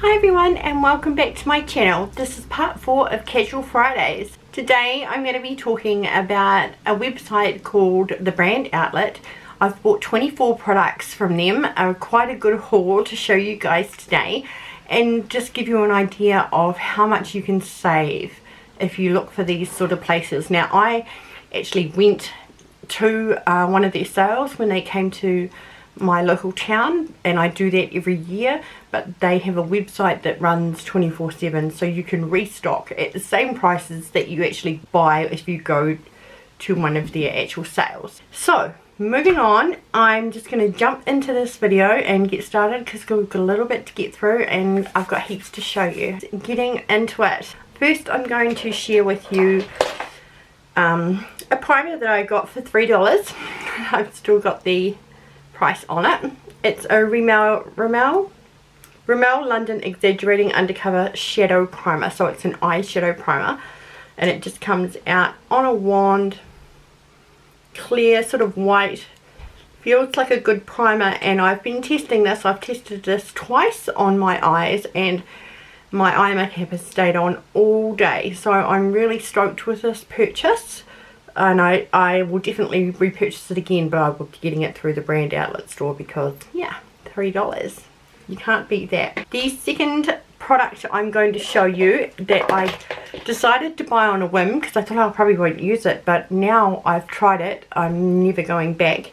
Hi everyone and welcome back to my channel. This is part 4 of Casual Fridays. Today I'm going to be talking about a website called The Brand Outlet. I've bought 24 products from them, quite a good haul to show you guys today, and just give you an idea of how much you can save if you look for these sort of places. Now I actually went to one of their sales when they came to my local town, and I do that every year, but they have a website that runs 24/7, so you can restock at the same prices that you actually buy if you go to one of their actual sales. So moving on, I'm just going to jump into this video and get started because we've got a little bit to get through and I've got heaps to show you. Getting into it, first I'm going to share with you a primer that I got for $3. I've still got the price on it. It's a Rimmel London Exaggerating Undercover Shadow Primer. So it's an eyeshadow primer and it just comes out on a wand, clear, sort of white, feels like a good primer. And I've been testing this. I've tested this twice on my eyes and my eye makeup has stayed on all day, so I'm really stoked with this purchase. And I will definitely repurchase it again, but I will be getting it through the Brand Outlet store because, yeah, $3. You can't beat that. The second product I'm going to show you that I decided to buy on a whim because I thought I probably won't use it, but now I've tried it, I'm never going back.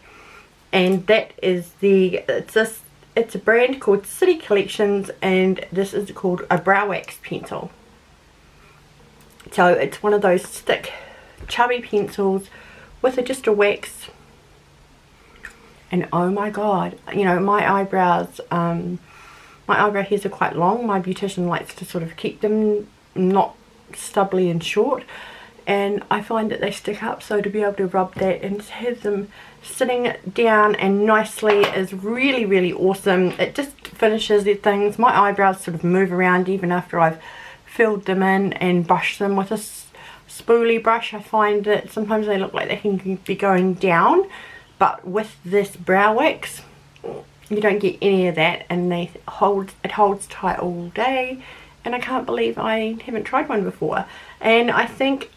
And that is it's a brand called City Collections, and this is called a brow wax pencil. So it's one of those thick chubby pencils with just a wax, and oh my god, you know, my eyebrow hairs are quite long. My beautician likes to sort of keep them not stubbly and short, and I find that they stick up, so to be able to rub that and have them sitting down and nicely is really awesome. It just finishes their things. My eyebrows sort of move around even after I've filled them in and brushed them with a spoolie brush. I find that sometimes they look like they can be going down, but with this brow wax you don't get any of that, and it holds tight all day, and I can't believe I haven't tried one before. And I think,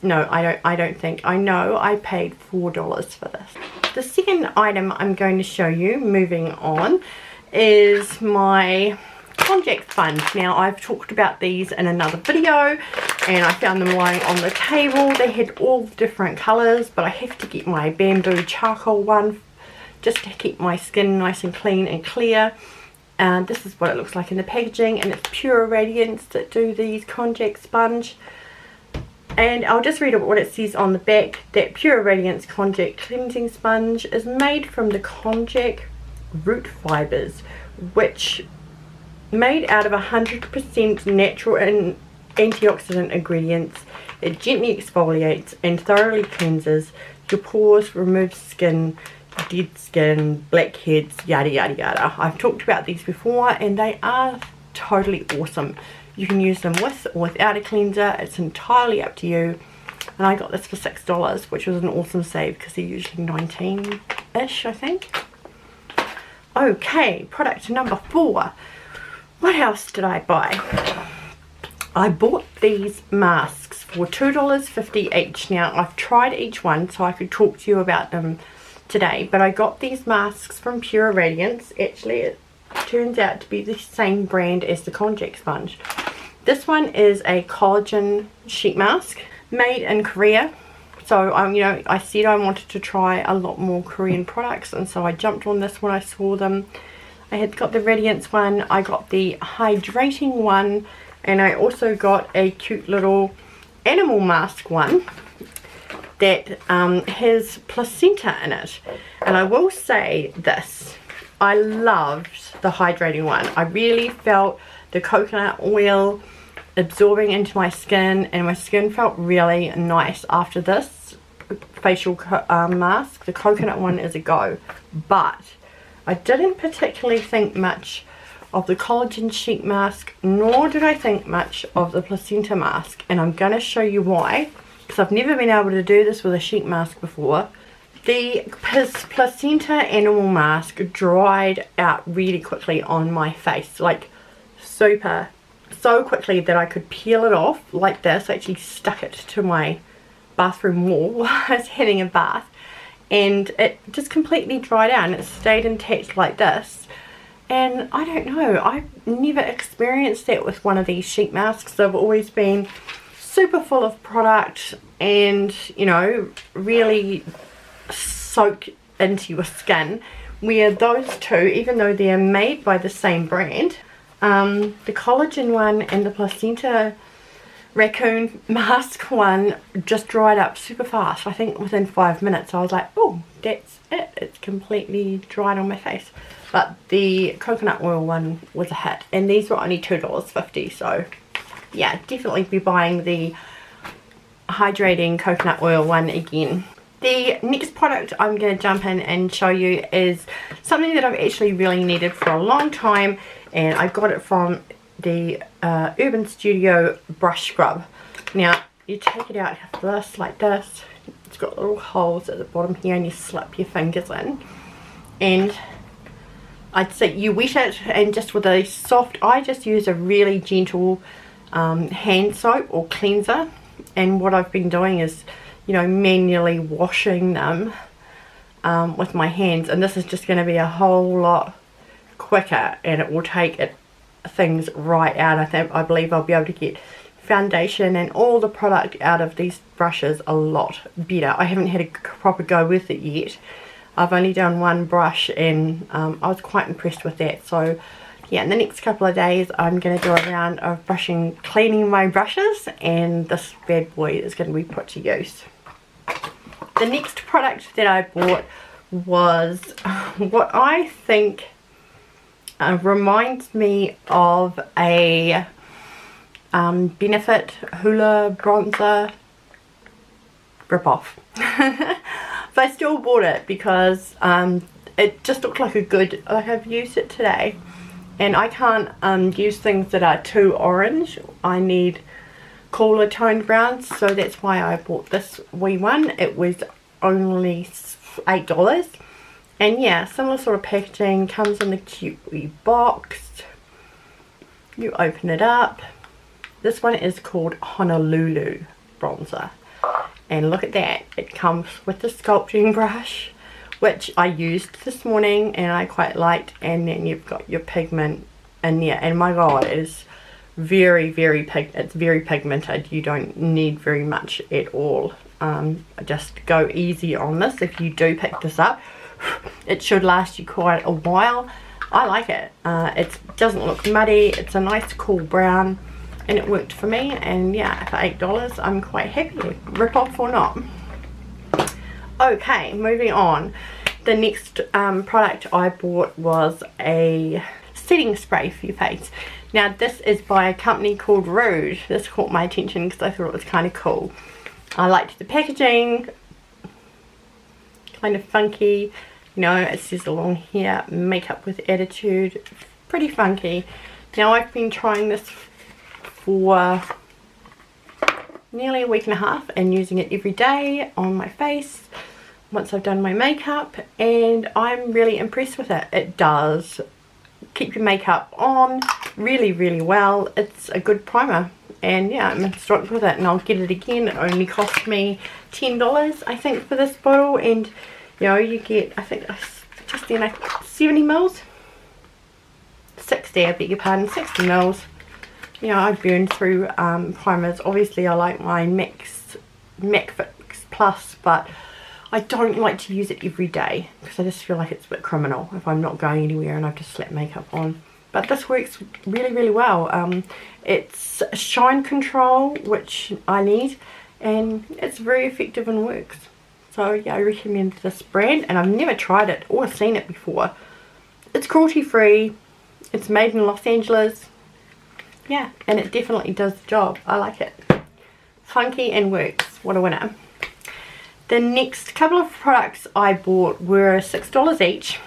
no, I don't think, I know I paid $4 for this. The second item I'm going to show you, moving on, is my contact sponge. Now I've talked about these in another video and I found them lying on the table. They had all different colours, but I have to get my bamboo charcoal one just to keep my skin nice and clean and clear. And this is what it looks like in the packaging, and it's Pure Radiance that do these contact sponge. And I'll just read what it says on the back, that Pure Radiance Contact Cleansing Sponge is made from the konjac root fibres, which made out of 100% natural and antioxidant ingredients. It gently exfoliates and thoroughly cleanses your pores, removes skin, dead skin, blackheads, yada yada yada. I've talked about these before and they are totally awesome. You can use them with or without a cleanser. It's entirely up to you. And I got this for $6, which was an awesome save because they're usually 19-ish, I think. Okay, product number 4. What else did I buy? I bought these masks for $2.50 each. Now I've tried each one so I could talk to you about them today, but I got these masks from Pure Radiance. Actually, it turns out to be the same brand as the contact sponge. This one is a collagen sheet mask made in Korea. So I said I wanted to try a lot more Korean products, and so I jumped on this when I saw them. I had got the Radiance one, I got the hydrating one, and I also got a cute little animal mask one that has placenta in it. And I will say this, I loved the hydrating one. I really felt the coconut oil absorbing into my skin, and my skin felt really nice after this facial mask. The coconut one is a go, but I didn't particularly think much of the collagen sheet mask, nor did I think much of the placenta mask, and I'm going to show you why, because I've never been able to do this with a sheet mask before. The placenta animal mask dried out really quickly on my face, like super, so quickly that I could peel it off like this. I actually stuck it to my bathroom wall while I was having a bath, and it just completely dried out and it stayed intact like this. And I don't know, I've never experienced that with one of these sheet masks. They've always been super full of product and, you know, really soak into your skin, where those two, even though they're made by the same brand, the collagen one and the placenta raccoon mask one just dried up super fast. I think within 5 minutes I was like, oh, that's it, it's completely dried on my face. But the coconut oil one was a hit, and these were only $2.50, so yeah, definitely be buying the hydrating coconut oil one again. The next product I'm going to jump in and show you is something that I've actually really needed for a long time, and I got it from the Urban Studio brush scrub. Now you take it out this, like this. It's got little holes at the bottom here, and you slip your fingers in, and I'd say you wet it, and just with a soft, I just use a really gentle hand soap or cleanser, and what I've been doing is, you know, manually washing them with my hands, and this is just going to be a whole lot quicker, and it will take things right out. I believe I'll be able to get foundation and all the product out of these brushes a lot better. I haven't had a proper go with it yet. I've only done one brush, and I was quite impressed with that. So yeah, in the next couple of days I'm going to do a round of cleaning my brushes, and this bad boy is going to be put to use. The next product that I bought was what I think reminds me of a Benefit Hoola bronzer rip-off. But I still bought it because it just looked like a good, I have used it today, and I can't use things that are too orange. I need cooler toned browns, so that's why I bought this wee one. It was only $8, and yeah, similar sort of packaging, comes in the cute wee box. You open it up. This one is called Honolulu bronzer, and look at that, it comes with the sculpting brush, which I used this morning and I quite liked, and then you've got your pigment in there, and my god, it is very it's very pigmented. You don't need very much at all. Just go easy on this if you do pick this up. It should last you quite a while. I like it. It doesn't look muddy, it's a nice cool brown, and it worked for me, and yeah, for $8 I'm quite happy, rip off or not. Okay, moving on. The next product I bought was a setting spray for your face. Now this is by a company called Rouge. This caught my attention because I thought it was kind of cool. I liked the packaging, kind of funky, you know, it says along here, makeup with attitude, pretty funky. Now I've been trying this for nearly a week and a half and using it every day on my face once I've done my makeup, and I'm really impressed with it. It does keep your makeup on really well. It's a good primer, and yeah, I'm stoked with it, and I'll get it again. It only cost me $10 I think for this bottle, and you know, you get, I think just then 70 mils, 60, I beg your pardon, 60 mils. You know, I burn through primers. Obviously I like my MAC Fix Plus, but I don't like to use it every day because I just feel like it's a bit criminal if I'm not going anywhere and I've just slapped makeup on. But this works really well. It's shine control, which I need, and it's very effective and works. So yeah, I recommend this brand, and I've never tried it or seen it before. It's cruelty free, it's made in Los Angeles, yeah, and it definitely does the job. I like it. Funky and works. What a winner. The next couple of products I bought were $6 each,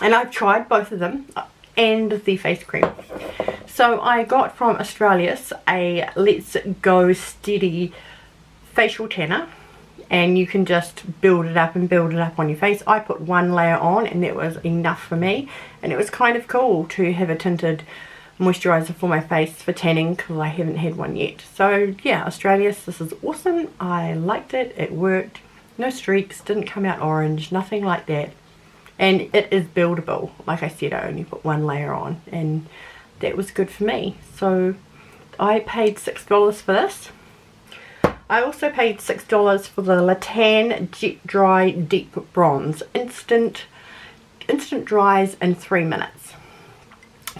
and I've tried both of them, and the face cream. So I got from Australis a Let's Go Steady facial tanner, and you can just build it up on your face. I put one layer on and that was enough for me, and it was kind of cool to have a tinted moisturiser for my face for tanning because I haven't had one yet. So yeah, Australis, this is awesome. I liked it. It worked. No streaks, didn't come out orange, nothing like that. And it is buildable. Like I said, I only put one layer on and that was good for me. So I paid $6 for this. I also paid $6 for the Latan Jet Dry Deep Bronze. Instant dries in 3 minutes.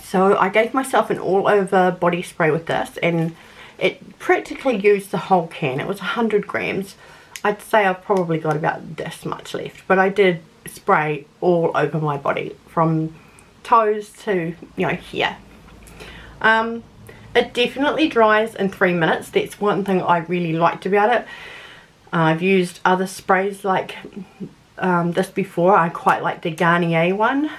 So I gave myself an all over body spray with this, and it practically used the whole can. It was 100 grams. I'd say I've probably got about this much left, but I did spray all over my body from toes to, you know, here. It definitely dries in 3 minutes. That's one thing I really liked about it. I've used other sprays like this before. I quite like the Garnier one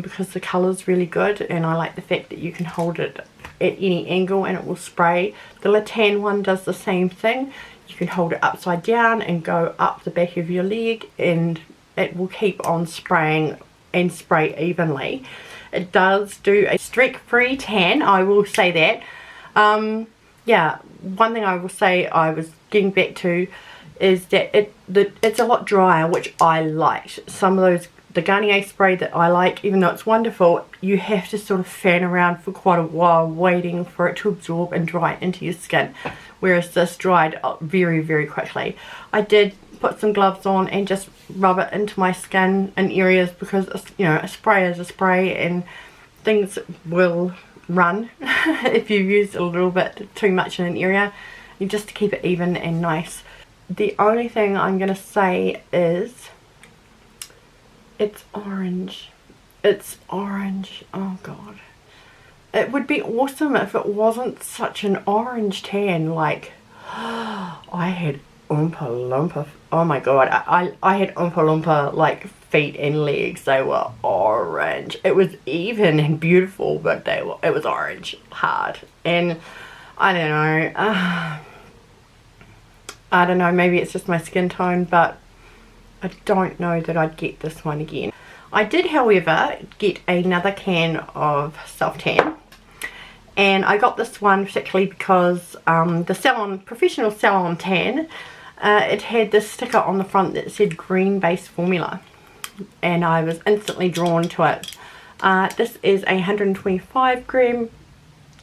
because the colour's really good, and I like the fact that you can hold it at any angle and it will spray. The Latan one does the same thing. You can hold it upside down and go up the back of your leg and it will keep on spraying and spray evenly. It does do a streak-free tan, I will say that. Yeah, one thing I will say I was getting back to is that it's a lot drier, which I liked. Some of the Garnier spray that I like, even though it's wonderful, you have to sort of fan around for quite a while waiting for it to absorb and dry into your skin, whereas this dried very, very quickly. I did put some gloves on and just rub it into my skin in areas because, you know, a spray is a spray and things will run if you use a little bit too much in an area. Just to keep it even and nice. The only thing I'm going to say is it's orange. It's orange. Oh god. It would be awesome if it wasn't such an orange tan. Like, I had Oompa Loompa. Oh my god. I had Oompa Loompa like feet and legs. They were orange. It was even and beautiful, but it was orange. Hard. And I don't know. I don't know, maybe it's just my skin tone, but I don't know that I'd get this one again. I did, however, get another can of self-tan, and I got this one particularly because the Professional Salon Tan, it had this sticker on the front that said green base formula, and I was instantly drawn to it. This is a 125 gram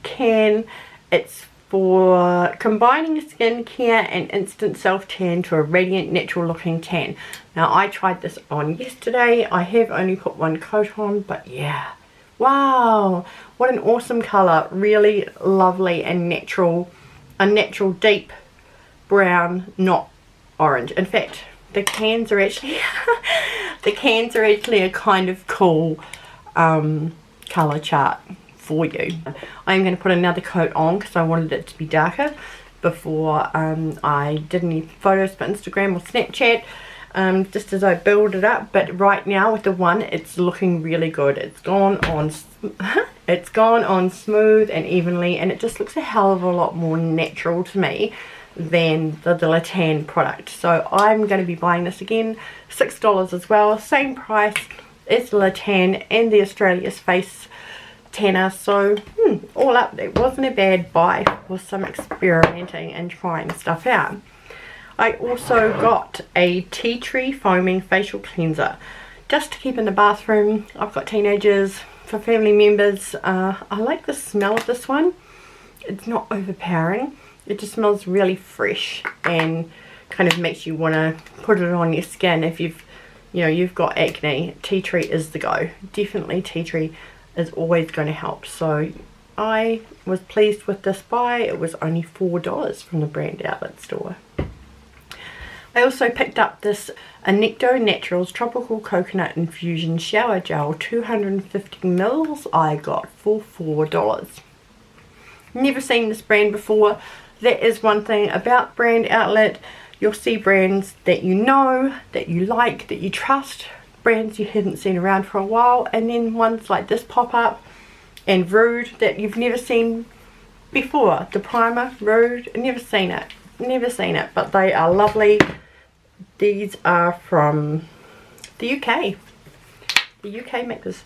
can. It's for combining skincare and instant self-tan to a radiant, natural looking tan. Now, I tried this on yesterday. I have only put one coat on, but yeah. Wow, what an awesome colour. Really lovely and natural. A natural deep brown, not orange. In fact, the cans are actually a kind of cool colour chart for you. I'm going to put another coat on because I wanted it to be darker before I did any photos for Instagram or Snapchat, just as I build it up. But right now with the one, it's looking really good. It's gone on smooth and evenly, and it just looks a hell of a lot more natural to me than the Latan product. So I'm going to be buying this again. $6 as well, same price as the Latan and the Australia's Face Tanner. So all up, it wasn't a bad buy for some experimenting and trying stuff out. I also got a tea tree foaming facial cleanser just to keep in the bathroom. I've got teenagers, for family members. I like the smell of this one. It's not overpowering. It just smells really fresh and kind of makes you want to put it on your skin if you've got acne. Tea tree is the go. Definitely tea tree is always going to help. So I was pleased with this buy. It was only $4 from the Brand Outlet store. I also picked up this Anecto Naturals Tropical Coconut Infusion Shower Gel, 250 mils. I got for $4. Never seen this brand before. That is one thing about Brand Outlet. You'll see brands that you know, that you like, that you trust, brands you haven't seen around for a while, and then ones like this pop up, and Rude that you've never seen before. The primer, Rude, never seen it, but they are lovely. These are from the UK. The UK make this,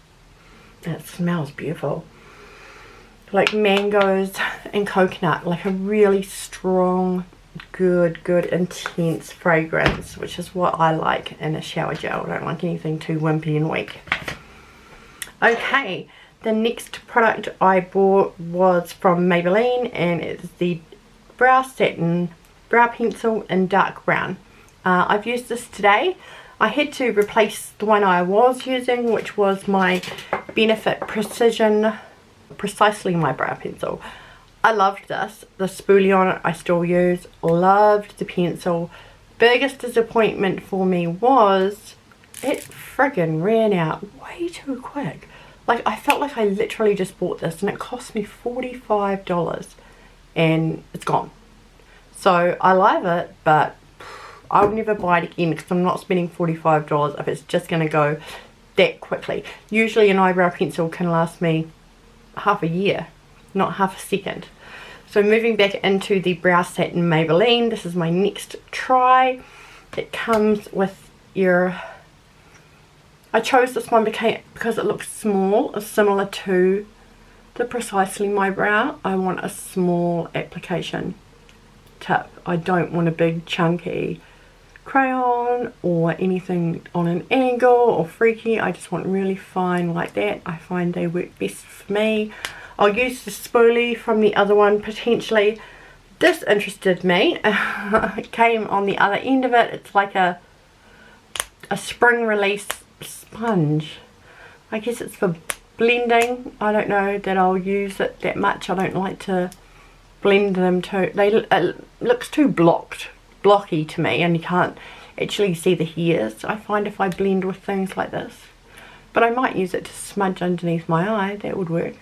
and it smells beautiful. like mangoes and coconut, like a really strong, good intense fragrance, which is what I like in a shower gel. I don't like anything too wimpy and weak. Okay, the next product I bought was from Maybelline, and it's the Brow Satin Brow Pencil in dark brown. I've used this today. I had to replace the one I was using, which was my Benefit Precision Precisely My Brow Pencil. I loved this. The spoolie on it I still use. Loved the pencil. Biggest disappointment for me was it friggin' ran out way too quick. Like, I felt like I literally just bought this and it cost me $45 and it's gone. So I love it, but I'll never buy it again because I'm not spending $45 if it's just going to go that quickly. Usually an eyebrow pencil can last me half a year, not half a second. So moving back into the Brow Satin Maybelline, this is my next try. It comes with your... I chose this one because it looks small, similar to the Precisely My Brow. I want a small application tip. I don't want a big chunky crayon or anything on an angle or freaky. I just want really fine like that. I find they work best for me. I'll use the spoolie from the other one potentially. This interested me. It came on the other end of it. It's like a spring release sponge. I guess it's for blending. I don't know that I'll use it that much. I don't like to blend them too. It looks too blocky to me, and you can't actually see the hairs, I find, if I blend with things like this. But I might use it to smudge underneath my eye. That would work.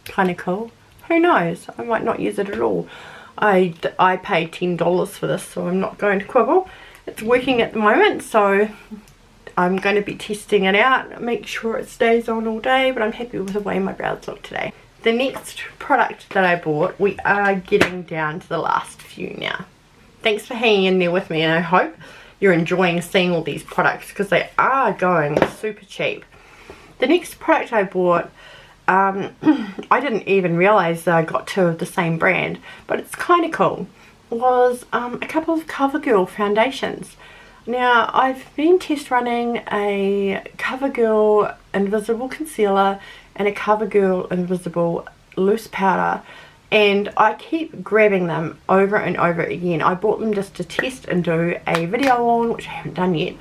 Kind of cool. Who knows? I might not use it at all. I paid $10 for this, so I'm not going to quibble. It's working at the moment, so I'm going to be testing it out, make sure it stays on all day, but I'm happy with the way my brows look today. The next product that I bought, we are getting down to the last few now. Thanks for hanging in there with me, and I hope you're enjoying seeing all these products because they are going super cheap. The next product I bought, I didn't even realise that I got two of the same brand, but it's kind of cool, was a couple of CoverGirl foundations. Now, I've been test running a CoverGirl Invisible Concealer and a CoverGirl Invisible Loose Powder, and I keep grabbing them over and over again. I bought them just to test and do a video on, which I haven't done yet,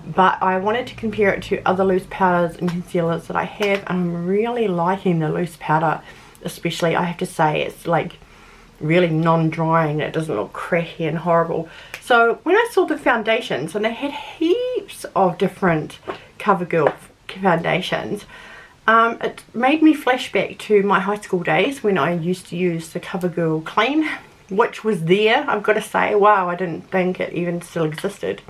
but I wanted to compare it to other loose powders and concealers that I have, and I'm really liking the loose powder especially. I have to say, it's like really non-drying. It doesn't look cracky and horrible. So when I saw the foundations, and they had heaps of different CoverGirl foundations, it made me flashback to my high school days when I used to use the CoverGirl Clean, which was there, I've got to say. Wow, I didn't think it even still existed.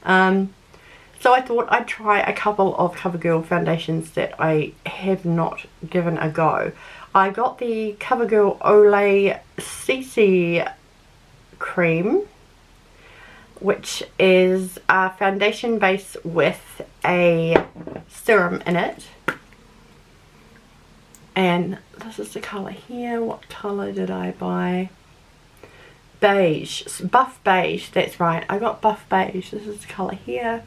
So I thought I'd try a couple of CoverGirl foundations that I have not given a go. I got the CoverGirl Olay CC Cream, which is a foundation base with a serum in it. And this is the colour here. What colour did I buy? Beige. Buff beige, that's right. I got buff beige. This is the colour here.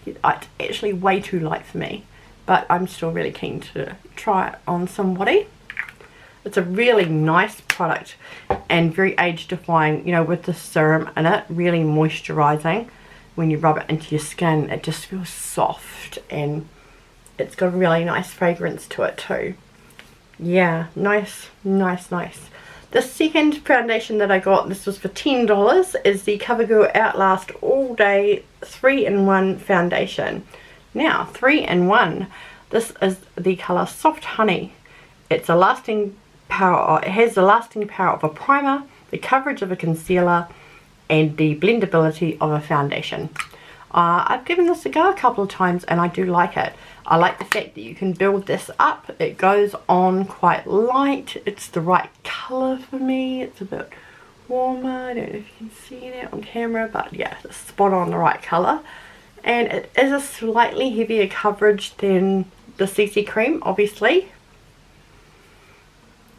It's actually way too light for me, but I'm still really keen to try it on somebody. It's a really nice product and very age defying, you know, with the serum in it, really moisturising. When you rub it into your skin, it just feels soft, and it's got a really nice fragrance to it too. Yeah, nice. The second foundation that I got, this was for $10, is the CoverGirl Outlast All Day 3-in-1 foundation. Now, 3-in-1, this is the colour Soft Honey. It's a lasting power, it has the lasting power of a primer, the coverage of a concealer, and the blendability of a foundation. I've given this a go a couple of times and I do like it. I like the fact that you can build this up. It goes on quite light. It's the right colour for me. It's a bit warmer. I don't know if you can see that on camera, but yeah, it's spot on the right colour. And it is a slightly heavier coverage than the CC cream, obviously.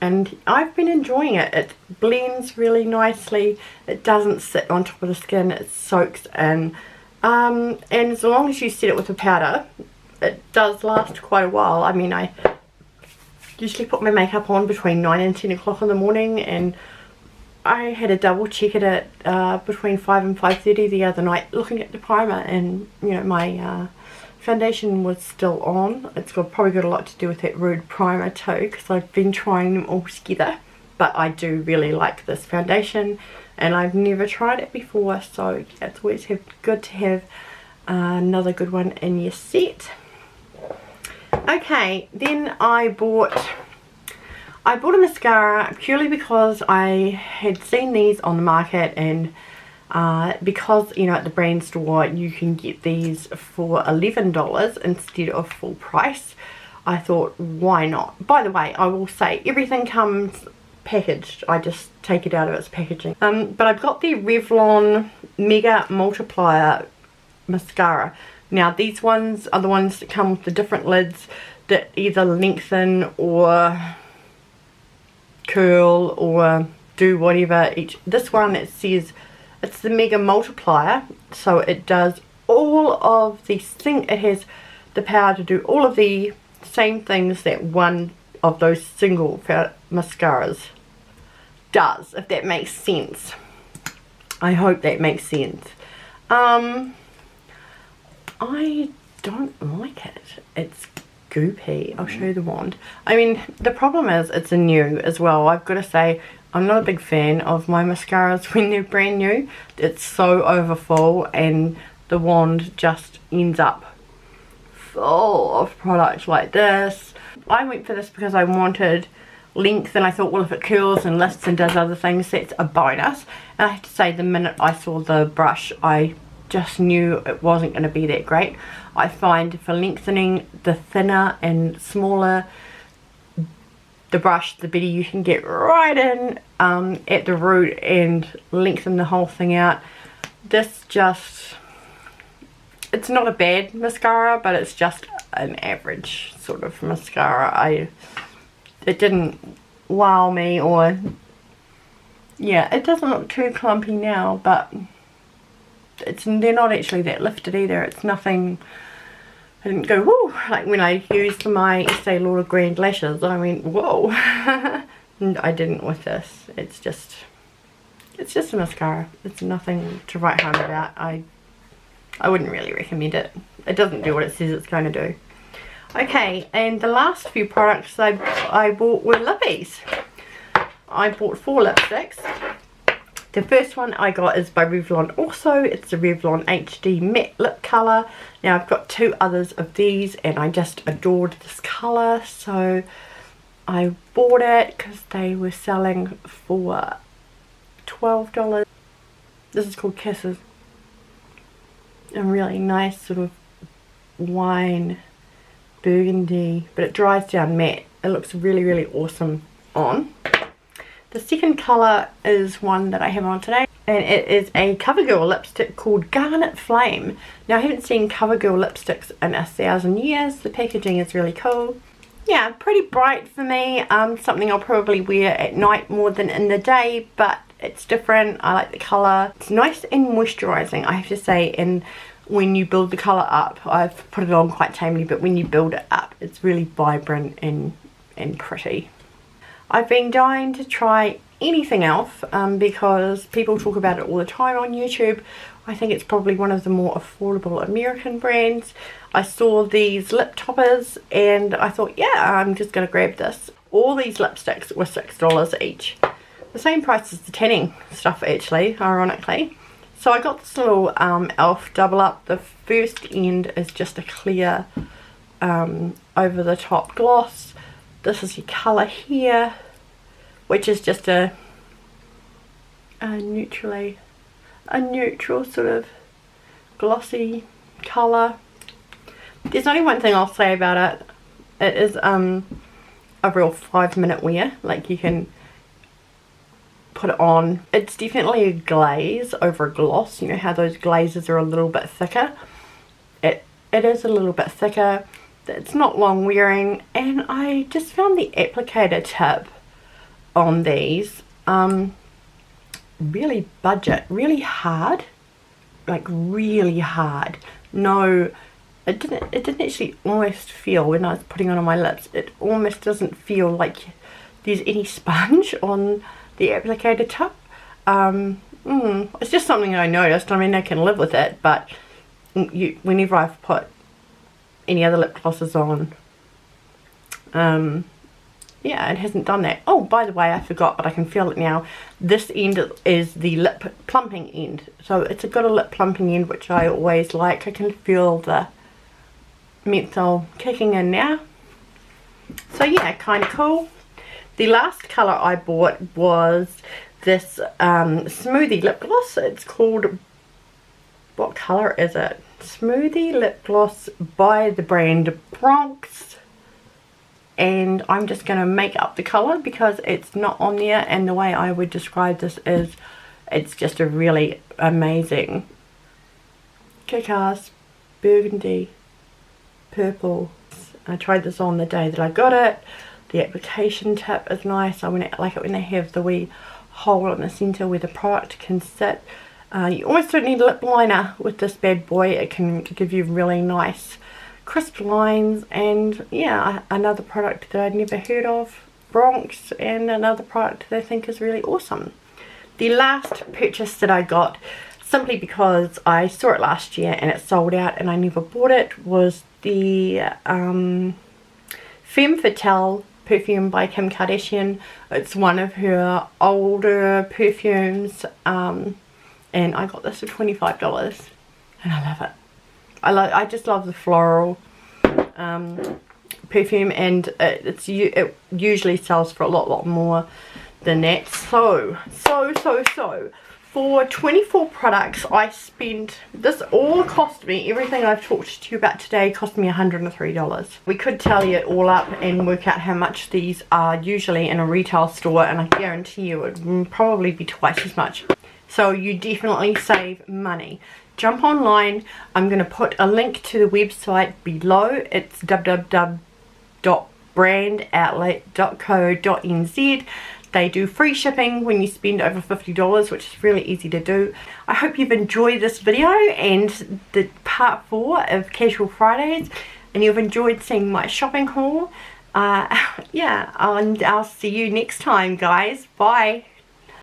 and I've been enjoying it. It blends really nicely. It doesn't sit on top of the skin. It soaks in. And as long as you set it with a powder, it does last quite a while. I mean, I usually put my makeup on between 9 and 10 o'clock in the morning, and I had a double check at it between 5 and 5:30 the other night looking at the primer, and you know, my foundation was still on. It's probably got a lot to do with that Rude primer too, because I've been trying them all together. But I do really like this foundation, and I've never tried it before, so yeah, it's always good to have another good one in your set. Okay, then I bought a mascara purely because I had seen these on the market, and because, you know, at the brand store you can get these for $11 instead of full price. I thought, why not? By the way, I will say everything comes packaged. I just take it out of its packaging. But I've got the Revlon Mega Multiplier mascara. Now these ones are the ones that come with the different lids that either lengthen or curl or do whatever each. This one, it says it's the Mega Multiplier, so it does all of these things. It has the power to do all of the same things that one of those single mascaras does, if that makes sense. I hope that makes sense. I don't like it. It's goopy. I'll show you the wand. I mean, the problem is it's a new as well. I've got to say, I'm not a big fan of my mascaras when they're brand new. It's so overfull, and the wand just ends up full of products like this. I went for this because I wanted length, and I thought, well, if it curls and lifts and does other things, that's a bonus. And I have to say, the minute I saw the brush, I just knew it wasn't going to be that great. I find for lengthening, the thinner and smaller the brush, the better you can get right in at the root and lengthen the whole thing out. This just, it's not a bad mascara, but it's just an average sort of mascara. It didn't wow me, or yeah, it doesn't look too clumpy now, but they're not actually that lifted either. It's nothing, I didn't go whoa, like when I used my Estee Lauder Grand Lashes, I went whoa. And I didn't with this. It's just a mascara. It's nothing to write home about. I wouldn't really recommend it. It doesn't do what it says it's going to do. Okay, and the last few products I bought were lippies. I bought 4 lipsticks. The first one I got is by Revlon also. It's the Revlon HD Matte Lip Colour. Now I've got 2 others of these, and I just adored this colour, so I bought it because they were selling for $12. This is called Kisses. A really nice sort of wine burgundy, but it dries down matte. It looks really, really awesome on. The second colour is one that I have on today, and it is a CoverGirl lipstick called Garnet Flame. Now I haven't seen CoverGirl lipsticks in 1,000 years. The packaging is really cool. Yeah, pretty bright for me. Something I'll probably wear at night more than in the day, but it's different. I like the colour. It's nice and moisturising, I have to say, and when you build the colour up, I've put it on quite tamely, but when you build it up, it's really vibrant and pretty. I've been dying to try anything else because people talk about it all the time on YouTube. I think it's probably one of the more affordable American brands. I saw these lip toppers and I thought, yeah, I'm just going to grab this. All these lipsticks were $6 each. The same price as the tanning stuff, actually, ironically. So I got this little e.l.f. double up. The first end is just a clear over the top gloss. This is your colour here, which is just a neutral sort of glossy colour. There's only one thing I'll say about it. It is a real 5-minute wear. Like, you can put it on. It's definitely a glaze over a gloss. You know how those glazes are a little bit thicker? It is a little bit thicker. It's not long wearing, and I just found the applicator tip on these. Really budget, really hard, like really hard. No, it didn't actually almost feel, when I was putting it on my lips, it almost doesn't feel like there's any sponge on the applicator tip. It's just something I noticed. I mean, I can live with it, but whenever I've put any other lip glosses on, yeah, it hasn't done that. Oh, by the way, I forgot, but I can feel it now. This end is the lip plumping end. So it's got a lip plumping end, which I always like. I can feel the menthol kicking in now. So yeah, kind of cool. The last colour I bought was this smoothie lip gloss. It's called, what colour is it? Smoothie lip gloss by the brand Bronx. And I'm just going to make up the colour because it's not on there, and the way I would describe this is it's just a really amazing kick-ass burgundy purple. I tried this on the day that I got it. The application tip is nice. I like it when they have the wee hole in the centre where the product can sit. You almost don't need a lip liner with this bad boy. It can give you really nice crisp lines. And yeah, another product that I'd never heard of, Bronx, and another product that I think is really awesome. The last purchase that I got, simply because I saw it last year and it sold out and I never bought it, was the Femme Fatale perfume by Kim Kardashian. It's one of her older perfumes, and I got this for $25 and I love it. I just love the floral perfume, and it usually sells for a lot more than that. So for 24 products, I spent, this all cost me, everything I've talked to you about today cost me $103. We could tally it all up and work out how much these are usually in a retail store, and I guarantee you it would probably be twice as much. So you definitely save money. Jump online. I'm going to put a link to the website below. It's www.brandoutlet.co.nz. They do free shipping when you spend over $50, which is really easy to do. I hope you've enjoyed this video and the part 4 of Casual Fridays, and you've enjoyed seeing my shopping haul. Yeah, and I'll see you next time, guys. Bye.